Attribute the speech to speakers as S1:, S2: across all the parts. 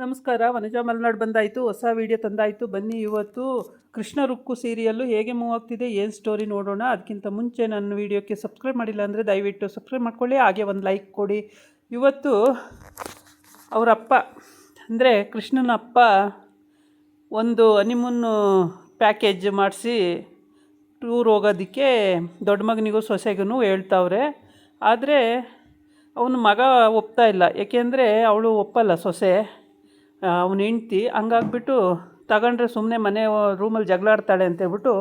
S1: ನಮಸ್ಕಾರ. ವನಜಾ ಮಲೆನಾಡು ಬಂದಾಯಿತು, ಹೊಸ ವಿಡಿಯೋ ತಂದಾಯಿತು. ಬನ್ನಿ ಇವತ್ತು ಕೃಷ್ಣ ರುಕ್ಕು ಸೀರಿಯಲ್ಲು ಹೇಗೆ ಮೂವ್ ಆಗ್ತಿದೆ, ಏನು ಸ್ಟೋರಿ ನೋಡೋಣ. ಅದಕ್ಕಿಂತ ಮುಂಚೆ ನನ್ನ ವಿಡಿಯೋಕ್ಕೆ ಸಬ್ಸ್ಕ್ರೈಬ್ ಮಾಡಿಲ್ಲ ಅಂದರೆ ದಯವಿಟ್ಟು ಸಬ್ಸ್ಕ್ರೈಬ್ ಮಾಡ್ಕೊಳ್ಳಿ, ಹಾಗೆ ಒಂದು ಲೈಕ್ ಕೊಡಿ. ಇವತ್ತು ಅವರಪ್ಪ ಅಂದರೆ ಕೃಷ್ಣನ ಅಪ್ಪ ಒಂದು ಹನಿಮೂನ್ ಪ್ಯಾಕೇಜ್ ಮಾಡಿಸಿ ಟೂರ್ ಹೋಗೋದಕ್ಕೆ ದೊಡ್ಡ ಮಗನಿಗೂ ಸೊಸೆಗೂ ಹೇಳ್ತಾವ್ರೆ. ಆದರೆ ಅವನ ಮಗ ಒಪ್ತಾ ಇಲ್ಲ, ಏಕೆಂದರೆ ಅವಳು ಒಪ್ಪಲ್ಲ ಸೊಸೆ, ಅವನ ಹೆಂಡ್ತಿ. ಹಂಗಾಗ್ಬಿಟ್ಟು ತಗೊಂಡ್ರೆ ಸುಮ್ಮನೆ ಮನೆ ರೂಮಲ್ಲಿ ಜಗಳಾಡ್ತಾಳೆ ಅಂತೇಳ್ಬಿಟ್ಟು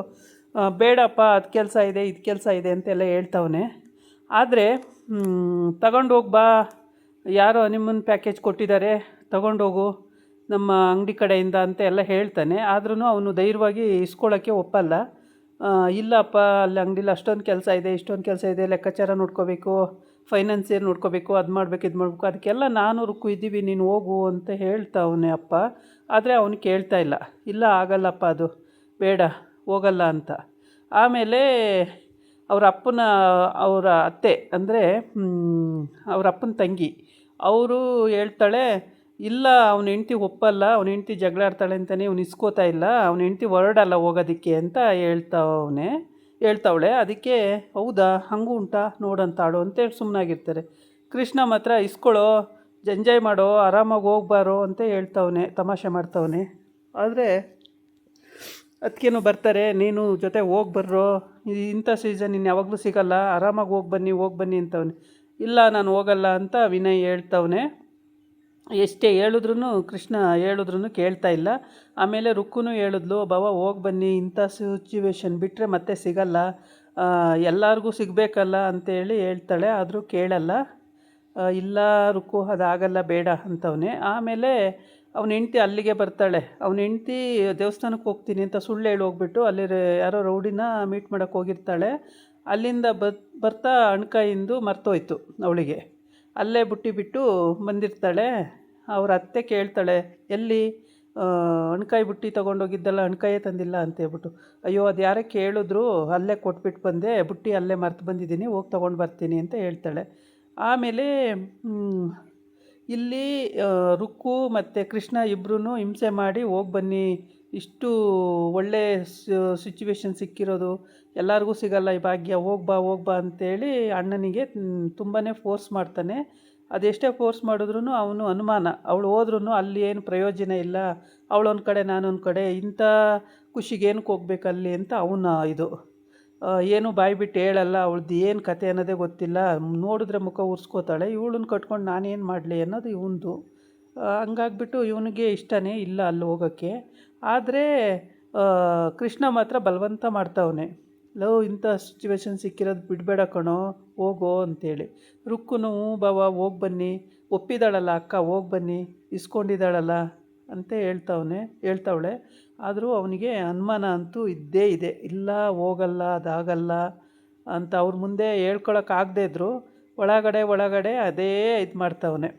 S1: ಬೇಡಪ್ಪ, ಅದು ಕೆಲಸ ಇದೆ ಇದು ಕೆಲಸ ಇದೆ ಅಂತೆಲ್ಲ ಹೇಳ್ತವನೆ. ಆದರೆ ತಗೊಂಡೋಗಿ ಬಾ, ಯಾರೋ ಹನಿಮೂನ್ ಪ್ಯಾಕೇಜ್ ಕೊಟ್ಟಿದ್ದಾರೆ, ತಗೊಂಡೋಗು ನಮ್ಮ ಅಂಗಡಿ ಕಡೆಯಿಂದ ಅಂತ ಎಲ್ಲ ಹೇಳ್ತಾನೆ. ಆದ್ರೂ ಅವನು ಧೈರ್ಯವಾಗಿ ಇಸ್ಕೊಳ್ಳೋಕ್ಕೆ ಒಪ್ಪಲ್ಲ. ಇಲ್ಲಪ್ಪ, ಅಲ್ಲಿ ಅಂಗಡಿಲಿ ಅಷ್ಟೊಂದು ಕೆಲಸ ಇದೆ, ಇಷ್ಟೊಂದು ಕೆಲಸ ಇದೆ, ಲೆಕ್ಕಾಚಾರ ನೋಡ್ಕೋಬೇಕು, ಫೈನಾನ್ಸಿಯರ್ ನೋಡ್ಕೋಬೇಕು, ಅದು ಮಾಡಬೇಕು ಇದು ಮಾಡಬೇಕು, ಅದಕ್ಕೆಲ್ಲ ನಾನು ರುಕ್ಕು ಇದ್ದೀವಿ, ನೀನು ಹೋಗು ಅಂತ ಹೇಳ್ತಾವನೆ ಅಪ್ಪ. ಆದರೆ ಅವನು ಕೇಳ್ತಾ ಇಲ್ಲ, ಇಲ್ಲ ಆಗಲ್ಲಪ್ಪ, ಅದು ಬೇಡ, ಹೋಗಲ್ಲ ಅಂತ. ಆಮೇಲೆ ಅವರ ಅತ್ತೆ ಅಂದರೆ ಅವರ ಅಪ್ಪನ ತಂಗಿ ಅವರು ಹೇಳ್ತಾಳೆ, ಇಲ್ಲ ಅವನ ಹೆಂಡ್ತಿ ಒಪ್ಪಲ್ಲ, ಅವನ ಹೆಂಡ್ತಿ ಜಗಳಾಡ್ತಾಳೆ ಅಂತಲೇ ಅವ್ನು ಇಸ್ಕೋತಾ ಇಲ್ಲ, ಅವನ ಹೆಂಡ್ತಿ ಹೊರಡಲ್ಲ ಹೋಗೋದಕ್ಕೆ ಅಂತ ಹೇಳ್ತಾವಳೆ. ಅದಕ್ಕೆ ಹೌದಾ, ಹಂಗೂ ಉಂಟಾ ನೋಡಂತಾಳು ಅಂತೇಳಿ ಸುಮ್ಮನಾಗಿರ್ತಾರೆ. ಕೃಷ್ಣ ಮಾತ್ರ ಇಸ್ಕೊಳ್ಳೋ, ಎಂಜಾಯ್ ಮಾಡೋ, ಆರಾಮಾಗಿ ಹೋಗ್ಬಾರೋ ಅಂತ ಹೇಳ್ತವನೆ, ತಮಾಷೆ ಮಾಡ್ತವನೆ. ಆದರೆ ಅದಕ್ಕೇನು ಬರ್ತಾರೆ, ನೀನು ಜೊತೆ ಹೋಗಿ ಬರ್ರೋ, ಇಂಥ ಸೀಸನ್ ಇನ್ನು ಯಾವಾಗಲೂ ಸಿಗಲ್ಲ, ಆರಾಮಾಗಿ ಹೋಗಿ ಬನ್ನಿ ಅಂತವನೆ. ಇಲ್ಲ ನಾನು ಹೋಗಲ್ಲ ಅಂತ ವಿನಯ್ ಹೇಳ್ತವನೆ. ಎಷ್ಟೇ ಕೃಷ್ಣ ಹೇಳಿದ್ರೂ ಕೇಳ್ತಾ ಇಲ್ಲ. ಆಮೇಲೆ ರುಕ್ಕುನು ಹೇಳಿದ್ಲು, ಬಾವ ಹೋಗಿ ಬನ್ನಿ, ಇಂಥ ಸಿಚುವೇಶನ್ ಬಿಟ್ಟರೆ ಮತ್ತೆ ಸಿಗಲ್ಲ, ಎಲ್ಲರಿಗೂ ಸಿಗಬೇಕಲ್ಲ ಅಂತೇಳಿ ಹೇಳ್ತಾಳೆ. ಆದರೂ ಕೇಳಲ್ಲ. ಇಲ್ಲ ರುಕ್ಕು, ಅದಾಗಲ್ಲ, ಬೇಡ ಅಂತವನೆ. ಆಮೇಲೆ ಅವನ ಹೆಂಡ್ತಿ ಅಲ್ಲಿಗೆ ಬರ್ತಾಳೆ. ಅವನ ಹೆಂಡ್ತಿ ದೇವಸ್ಥಾನಕ್ಕೆ ಹೋಗ್ತೀನಿ ಅಂತ ಸುಳ್ಳು ಹೇಳಿ ಹೋಗ್ಬಿಟ್ಟು ಅಲ್ಲಿ ಯಾರೋ ರೌಡಿನ ಮೀಟ್ ಮಾಡೋಕ್ಕೆ ಹೋಗಿರ್ತಾಳೆ. ಅಲ್ಲಿಂದ ಬರ್ತಾ ಅಣ್ಕಾಯಿಂದು ಮರ್ತೋಯ್ತು ಅವಳಿಗೆ, ಅಲ್ಲೇ ಬಿಟ್ಟು ಬಂದಿರ್ತಾಳೆ. ಅವ್ರ ಅತ್ತೆ ಕೇಳ್ತಾಳೆ, ಎಲ್ಲಿ ಅಣ್ಕಾಯಿ ಬುಟ್ಟಿ ತೊಗೊಂಡೋಗಿದ್ದಲ್ಲ, ಅಣ್ಕಾಯೇ ತಂದಿಲ್ಲ ಅಂತೇಳ್ಬಿಟ್ಟು. ಅಯ್ಯೋ ಅದು ಯಾರೇ ಕೇಳಿದ್ರು, ಅಲ್ಲೇ ಕೊಟ್ಬಿಟ್ಟು ಬಂದೆ, ಬುಟ್ಟಿ ಅಲ್ಲೇ ಮರ್ತು ಬಂದಿದ್ದೀನಿ, ಹೋಗಿ ತೊಗೊಂಡು ಬರ್ತೀನಿ ಅಂತ ಹೇಳ್ತಾಳೆ. ಆಮೇಲೆ ಇಲ್ಲಿ ರುಕ್ಕು ಮತ್ತು ಕೃಷ್ಣ ಇಬ್ಬರೂ ಹಿಂಸೆ ಮಾಡಿ ಹೋಗಿ ಬನ್ನಿ, ಇಷ್ಟು ಒಳ್ಳೆ ಸಿಚುವೇಶನ್ ಸಿಕ್ಕಿರೋದು, ಎಲ್ಲರಿಗೂ ಸಿಗಲ್ಲ ಈ ಭಾಗ್ಯ, ಹೋಗ್ಬಾ ಅಂತೇಳಿ ಅಣ್ಣನಿಗೆ ತುಂಬಾ ಫೋರ್ಸ್ ಮಾಡ್ತಾನೆ. ಅದೆಷ್ಟೇ ಫೋರ್ಸ್ ಮಾಡಿದ್ರೂ ಅವನು ಅನುಮಾನ, ಅವಳು ಹೋದ್ರೂ ಅಲ್ಲಿ ಏನು ಪ್ರಯೋಜನ ಇಲ್ಲ, ಅವಳೊಂದು ಕಡೆ ನಾನೊಂದು ಕಡೆ, ಇಂಥ ಖುಷಿಗೇನಕ್ಕೆ ಹೋಗ್ಬೇಕಲ್ಲಿ ಅಂತ ಇದು ಏನು ಬಾಯಿ ಬಿಟ್ಟು ಹೇಳಲ್ಲ. ಅವಳದ್ದು ಏನು ಕತೆ ಅನ್ನೋದೇ ಗೊತ್ತಿಲ್ಲ, ನೋಡಿದ್ರೆ ಮುಖ ಉರ್ಸ್ಕೋತಾಳೆ. ಇವಳನ್ನ ಕಟ್ಕೊಂಡು ನಾನೇನು ಮಾಡಲಿ ಅನ್ನೋದು ಇವಂದು. ಹಂಗಾಗ್ಬಿಟ್ಟು ಇವನಿಗೆ ಇಷ್ಟನೇ ಇಲ್ಲ ಅಲ್ಲಿ ಹೋಗೋಕ್ಕೆ. ಆದರೆ ಕೃಷ್ಣ ಮಾತ್ರ ಬಲವಂತ ಮಾಡ್ತಾವನೆ, ಇಂಥ ಸಿಚುವೇಶನ್ ಸಿಕ್ಕಿರೋದು ಬಿಡಬೇಡ ಕಣೋ, ಹೋಗೋ ಅಂತೇಳಿ. ರುಕ್ಕುನು ಬಾವ ಹೋಗಿ ಬನ್ನಿ, ಒಪ್ಪಿದಾಳಲ್ಲ ಅಕ್ಕ, ಹೋಗಿ ಬನ್ನಿ, ಇಸ್ಕೊಂಡಿದ್ದಾಳಲ್ಲ ಅಂತ ಹೇಳ್ತಾವಳೆ. ಆದರೂ ಅವನಿಗೆ ಅನುಮಾನ ಅಂತೂ ಇದ್ದೇ ಇದೆ, ಇಲ್ಲ ಹೋಗಲ್ಲ, ಅದಾಗಲ್ಲ ಅಂತ ಅವ್ರ ಮುಂದೆ ಹೇಳ್ಕೊಳಕ್ಕಾಗದೇ ಇದ್ದರೂ ಒಳಗಡೆ ಅದೇ ಇದು ಮಾಡ್ತಾವನೆ.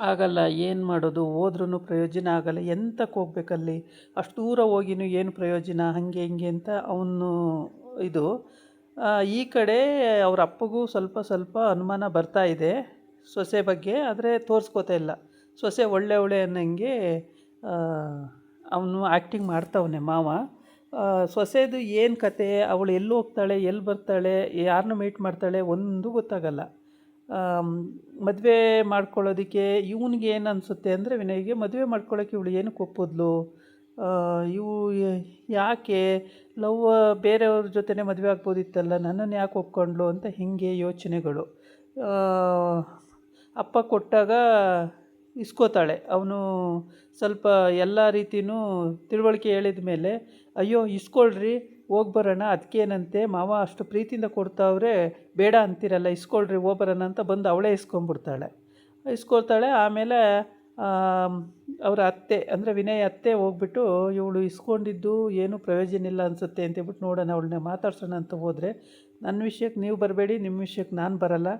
S1: ಆಗಲ್ಲ, ಏನು ಮಾಡೋದು, ಹೋದ್ರೂ ಪ್ರಯೋಜನ ಆಗಲ್ಲ, ಎಂತಕ್ಕೆ ಹೋಗ್ಬೇಕಲ್ಲಿ, ಅಷ್ಟು ದೂರ ಹೋಗಿನೂ ಏನು ಪ್ರಯೋಜನ, ಹಾಗೆ ಹಿಂಗೆ ಅಂತ ಅವನು ಇದು. ಈ ಕಡೆ ಅವ್ರ ಅಪ್ಪಗೂ ಸ್ವಲ್ಪ ಅನುಮಾನ ಬರ್ತಾ ಇದೆ ಸೊಸೆ ಬಗ್ಗೆ, ಆದರೆ ತೋರಿಸ್ಕೋತಾ ಇಲ್ಲ. ಸೊಸೆ ಒಳ್ಳೆ ಅನ್ನಂಗೆ ಅವನು ಆ್ಯಕ್ಟಿಂಗ್ ಮಾಡ್ತವನೆ ಮಾವ. ಸೊಸೆದು ಏನು ಕತೆ, ಅವಳು ಎಲ್ಲಿ ಹೋಗ್ತಾಳೆ, ಎಲ್ಲಿ ಬರ್ತಾಳೆ, ಯಾರನ್ನ ಮೀಟ್ ಮಾಡ್ತಾಳೆ, ಒಂದು ಗೊತ್ತಾಗಲ್ಲ. ಮದುವೆ ಮಾಡ್ಕೊಳ್ಳೋದಕ್ಕೆ ಇವನಿಗೆ ಏನು ಅನಿಸುತ್ತೆ ಅಂದರೆ, ವಿನಯ್ಗೆ ಮದುವೆ ಮಾಡ್ಕೊಳ್ಳೋಕ್ಕೆ ಇವಳು ಏನಕ್ಕೆ ಒಪ್ಪಿದ್ಲು, ಯಾಕೆ ಲವ್ ಬೇರೆಯವ್ರ ಜೊತೆನೇ ಮದುವೆ ಆಗ್ಬೋದಿತ್ತಲ್ಲ, ನನ್ನನ್ನು ಯಾಕೆ ಒಪ್ಕೊಂಡ್ಲು ಅಂತ ಹೀಗೆ ಯೋಚನೆಗಳು. ಅಪ್ಪ ಕೊಟ್ಟಾಗ ಇಸ್ಕೋತಾಳೆ. ಅವನು ಸ್ವಲ್ಪ ಎಲ್ಲ ರೀತಿಯೂ ತಿಳುವಳಿಕೆ ಹೇಳಿದ ಮೇಲೆ, ಅಯ್ಯೋ ಇಸ್ಕೊಳ್ರಿ, ಹೋಗಿ ಬರೋಣ, ಅದಕ್ಕೇನಂತೆ, ಮಾವ ಅಷ್ಟು ಪ್ರೀತಿಯಿಂದ ಕೊಡ್ತಾವ್ರೆ, ಬೇಡ ಅಂತಿರಲ್ಲ, ಇಸ್ಕೊಳ್ರಿ, ಹೋಗ್ಬರೋಣ ಅಂತ ಬಂದು ಅವಳೇ ಇಸ್ಕೊಳ್ತಾಳೆ. ಆಮೇಲೆ ಅವರ ಅತ್ತೆ ಅಂದರೆ ವಿನಯ್ ಅತ್ತೆ ಹೋಗ್ಬಿಟ್ಟು, ಇವಳು ಇಸ್ಕೊಂಡಿದ್ದು ಏನೂ ಪ್ರಯೋಜನ ಇಲ್ಲ ಅನಿಸುತ್ತೆ ಅಂತೇಳ್ಬಿಟ್ಟು ನೋಡೋಣ, ಅವಳನ್ನ ಮಾತಾಡ್ಸೋಣ ಅಂತ ಹೋದರೆ, ನನ್ನ ವಿಷಯಕ್ಕೆ ನೀವು ಬರಬೇಡಿ, ನಿಮ್ಮ ವಿಷಯಕ್ಕೆ ನಾನು ಬರಲ್ಲ,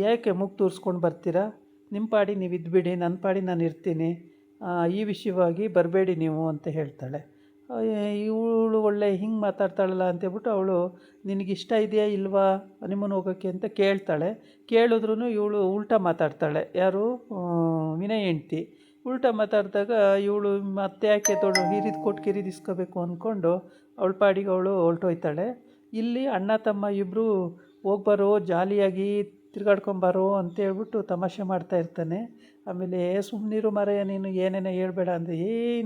S1: ಯಾಕೆ ಮೂಗು ತೂರಿಸ್ಕೊಂಡು ಬರ್ತೀರಾ, ನಿಮ್ಮ ಪಾಡಿ ನೀವು ಇದ್ದುಬಿಡಿ, ನನ್ನ ಪಾಡಿ ನಾನು ಇರ್ತೀನಿ, ಈ ವಿಷಯವಾಗಿ ಬರಬೇಡಿ ನೀವು ಅಂತ ಹೇಳ್ತಾಳೆ. ಇವಳು ಒಳ್ಳೆ ಹಿಂಗೆ ಮಾತಾಡ್ತಾಳಲ್ಲ ಅಂತೇಳ್ಬಿಟ್ಟು ಅವಳು, ನಿನಗಿಷ್ಟ ಇದೆಯಾ ಇಲ್ವಾ ಹನಿಮೂನ್ ಹೋಗೋಕ್ಕೆ ಅಂತ ಕೇಳ್ತಾಳೆ. ಕೇಳಿದ್ರೂ ಇವಳು ಉಲ್ಟಾ ಮಾತಾಡ್ತಾಳೆ. ಯಾರು, ವಿನಯ್ ಹೆಂಡ್ತಿ. ಉಲ್ಟಾ ಮಾತಾಡಿದಾಗ ಇವಳು ಮತ್ತೆ ಯಾಕೆ ಹಿರಿದು ಕೊಟ್ಟು ಕಿರಿದಿಸ್ಕೋಬೇಕು ಅಂದ್ಕೊಂಡು ಅವಳ ಪಾಡಿಗೆ ಅವಳು ಹೊರಟೋಯ್ತಾಳೆ. ಇಲ್ಲಿ ಅಣ್ಣ ತಮ್ಮ ಇಬ್ಬರು ಹೋಗ್ಬಾರೋ ಜಾಲಿಯಾಗಿ ತಿರ್ಗಾಡ್ಕೊಂಬಾರೋ ಅಂತೇಳ್ಬಿಟ್ಟು ತಮಾಷೆ ಮಾಡ್ತಾ ಇರ್ತಾನೆ. ಆಮೇಲೆ ಸುಮ್ಮನಿರು ಮಾರಾಯ ನೀನು ಏನೇನೋ ಹೇಳ್ಬೇಡ ಅಂದರೆ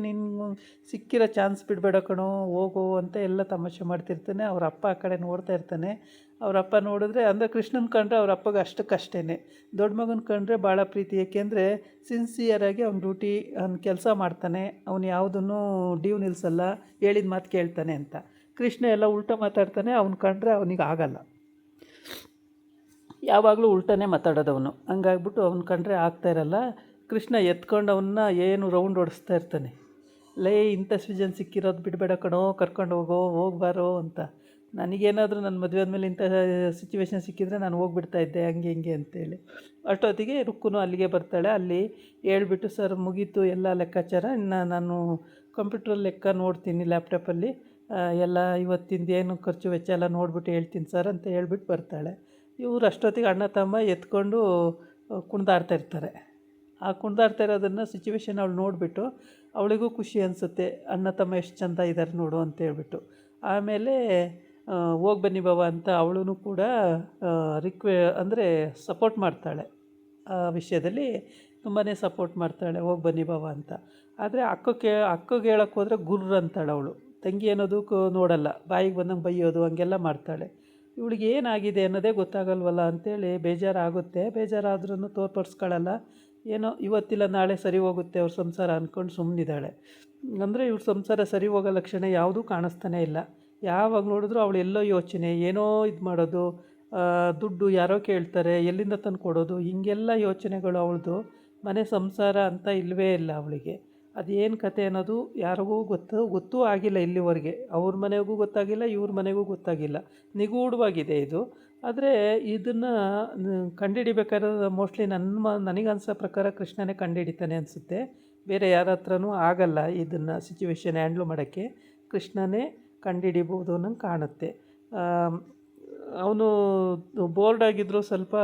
S1: ನಿನ್ನ ಸಿಕ್ಕಿರೋ ಚಾನ್ಸ್ ಬಿಡಬೇಡ ಕಣೋ ಹೋಗು ಅಂತ ಎಲ್ಲ ತಮಾಷೆ ಮಾಡ್ತಿರ್ತಾನೆ. ಅವ್ರ ಅಪ್ಪ ಆ ಕಡೆ ನೋಡ್ತಾ ಇರ್ತಾನೆ. ಅವ್ರ ಅಪ್ಪ ನೋಡಿದ್ರೆ ಅಂದರೆ ಕೃಷ್ಣನ ಕಂಡ್ರೆ ಅವ್ರ ಅಪ್ಪಗೆ ಅಷ್ಟಕ್ಕಷ್ಟೇ, ದೊಡ್ಡ ಮಗನ ಕಂಡ್ರೆ ಭಾಳ ಪ್ರೀತಿ. ಏಕೆಂದರೆ ಸಿನ್ಸಿಯರಾಗಿ ಅವ್ನ ಡ್ಯೂಟಿ ಅವ್ನ ಕೆಲಸ ಮಾಡ್ತಾನೆ, ಅವ್ನು ಯಾವುದನ್ನು ಡ್ಯೂ ನಿಲ್ಲಿಸಲ್ಲ, ಹೇಳಿದ ಮಾತು ಕೇಳ್ತಾನೆ ಅಂತ. ಕೃಷ್ಣ ಎಲ್ಲ ಉಲ್ಟಾ ಮಾತಾಡ್ತಾನೆ, ಅವ್ನು ಕಂಡ್ರೆ ಅವನಿಗೆ ಆಗಲ್ಲ, ಯಾವಾಗಲೂ ಉಲ್ಟನೇ ಮಾತಾಡೋದು ಅವನು. ಹಂಗಾಗ್ಬಿಟ್ಟು ಅವ್ನು ಕಂಡ್ರೆ ಆಗ್ತಾಯಿರಲ್ಲ. ಕೃಷ್ಣ ಎತ್ಕೊಂಡು ಅವನ್ನ ಏನು ರೌಂಡ್ ಹೊಡಿಸ್ತಾ ಇರ್ತಾನೆ. ಇಂಥ ಸೃಜನ್ ಸಿಕ್ಕಿರೋದು ಬಿಡಬೇಡ ಕಣೋ, ಕರ್ಕೊಂಡು ಹೋಗ್ಬಾರೋ ಅಂತ. ನನಗೇನಾದರೂ ನನ್ನ ಮದುವೆ ಆದಮೇಲೆ ಇಂಥ ಸಿಚುವೇಶನ್ ಸಿಕ್ಕಿದ್ರೆ ನಾನು ಹೋಗ್ಬಿಡ್ತಾಯಿದ್ದೆ ಹಂಗೆ ಹಿಂಗೆ ಅಂತೇಳಿ. ಅಷ್ಟೊತ್ತಿಗೆ ರುಕ್ಕುನು ಅಲ್ಲಿಗೆ ಬರ್ತಾಳೆ. ಅಲ್ಲಿ ಹೇಳ್ಬಿಟ್ಟು ಸರ್ ಮುಗೀತು ಎಲ್ಲ ಲೆಕ್ಕಾಚಾರ, ಇನ್ನು ನಾನು ಕಂಪ್ಯೂಟ್ರಲ್ಲಿ ಲೆಕ್ಕ ನೋಡ್ತೀನಿ ಲ್ಯಾಪ್ಟಾಪಲ್ಲಿ, ಎಲ್ಲ ಇವತ್ತಿಂದ ಏನು ಖರ್ಚು ವೆಚ್ಚ ಎಲ್ಲ ನೋಡ್ಬಿಟ್ಟು ಹೇಳ್ತೀನಿ ಸರ್ ಅಂತ ಹೇಳ್ಬಿಟ್ಟು ಬರ್ತಾಳೆ. ಇವ್ರು ಅಷ್ಟೊತ್ತಿಗೆ ಅಣ್ಣ ತಮ್ಮ ಎತ್ಕೊಂಡು ಕುಣಿದಾಡ್ತಾ ಇರ್ತಾರೆ. ಆ ಕುಣಿದಾಡ್ತಾ ಇರೋದನ್ನು ಸಿಚುವೇಶನ್ ಅವಳು ನೋಡಿಬಿಟ್ಟು ಅವಳಿಗೂ ಖುಷಿ ಅನಿಸುತ್ತೆ, ಅಣ್ಣ ತಮ್ಮ ಎಷ್ಟು ಚೆಂದ ಇದ್ದಾರೆ ನೋಡು ಅಂತೇಳ್ಬಿಟ್ಟು. ಆಮೇಲೆ ಹೋಗಿ ಬನ್ನಿ ಬಾವ ಅಂತ ಅವಳು ಕೂಡ ಅಂದರೆ ಸಪೋರ್ಟ್ ಮಾಡ್ತಾಳೆ. ಆ ವಿಷಯದಲ್ಲಿ ತುಂಬಾ ಸಪೋರ್ಟ್ ಮಾಡ್ತಾಳೆ, ಹೋಗಿ ಬನ್ನಿ ಬಾವ ಅಂತ. ಆದರೆ ಅಕ್ಕಗೆ ಹೇಳೋಕ್ಕೆ ಹೋದರೆ ಗುರ್ರ ಅಂತಾಳೆ ಅವಳು. ತಂಗಿ ಅನ್ನೋದು ನೋಡಲ್ಲ, ಬಾಯಿಗೆ ಬಂದಂಗೆ ಬೈಯೋದು ಹಂಗೆಲ್ಲ ಮಾಡ್ತಾಳೆ. ಇವಳಿಗೆ ಏನಾಗಿದೆ ಅನ್ನೋದೇ ಗೊತ್ತಾಗಲ್ವಲ್ಲ ಅಂಥೇಳಿ ಬೇಜಾರಾಗುತ್ತೆ. ಬೇಜಾರಾದ್ರೂ ತೋರ್ಪಡಿಸ್ಕೊಳ್ಳಲ್ಲ. ಏನೋ ಇವತ್ತಿಲ್ಲ ನಾಳೆ ಸರಿ ಹೋಗುತ್ತೆ ಅವ್ರ ಸಂಸಾರ ಅಂದ್ಕೊಂಡು ಸುಮ್ಮನಿದ್ದಾಳೆ. ಅಂದರೆ ಇವ್ರ ಸಂಸಾರ ಸರಿ ಹೋಗೋ ಲಕ್ಷಣ ಯಾವುದೂ ಕಾಣಿಸ್ತಾನೇ ಇಲ್ಲ. ಯಾವಾಗ ನೋಡಿದ್ರೂ ಅವಳು ಎಲ್ಲೋ ಯೋಚನೆ, ಏನೋ ಇದು ಮಾಡೋದು, ದುಡ್ಡು ಯಾರೋ ಕೇಳ್ತಾರೆ ಎಲ್ಲಿಂದ ತಂದು ಕೊಡೋದು, ಹಿಂಗೆಲ್ಲ ಯೋಚನೆಗಳು ಅವಳದು. ಮನೆ ಸಂಸಾರ ಅಂತ ಇಲ್ಲವೇ ಇಲ್ಲ ಅವಳಿಗೆ. ಅದೇನು ಕತೆ ಅನ್ನೋದು ಯಾರಿಗೂ ಗೊತ್ತೂ ಆಗಿಲ್ಲ ಇಲ್ಲಿವರೆಗೆ. ಅವ್ರ ಮನೆಗೂ ಗೊತ್ತಾಗಿಲ್ಲ, ಇವ್ರ ಮನೆಗೂ ಗೊತ್ತಾಗಿಲ್ಲ. ನಿಗೂಢವಾಗಿದೆ ಇದು. ಆದರೆ ಇದನ್ನು ಕಂಡುಹಿಡಿಬೇಕಾದ್ರೆ ಮೋಸ್ಟ್ಲಿ ನನಗನ್ಸೋ ಪ್ರಕಾರ ಕೃಷ್ಣನೇ ಕಂಡುಹಿಡಿತಾನೆ ಅನಿಸುತ್ತೆ. ಬೇರೆ ಯಾರ ಹತ್ರನೂ ಆಗಲ್ಲ ಇದನ್ನು ಸಿಚುವೇಶನ್ ಹ್ಯಾಂಡ್ಲ್ ಮಾಡೋಕ್ಕೆ. ಕೃಷ್ಣನೇ ಕಂಡುಹಿಡಿಬೋದು ಅನ್ನಂಗೆ ಕಾಣುತ್ತೆ. ಅವನು ಬೋರ್ಡಾಗಿದ್ದರೂ ಸ್ವಲ್ಪ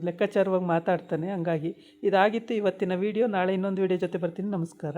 S1: ಲೆಕ್ಕಾಚಾರವಾಗಿ ಮಾತಾಡ್ತಾನೆ. ಹಂಗಾಗಿ ಇದಾಗಿತ್ತು ಇವತ್ತಿನ ವೀಡಿಯೋ. ನಾಳೆ ಇನ್ನೊಂದು ವೀಡಿಯೋ ಜೊತೆ ಬರ್ತೀನಿ. ನಮಸ್ಕಾರ.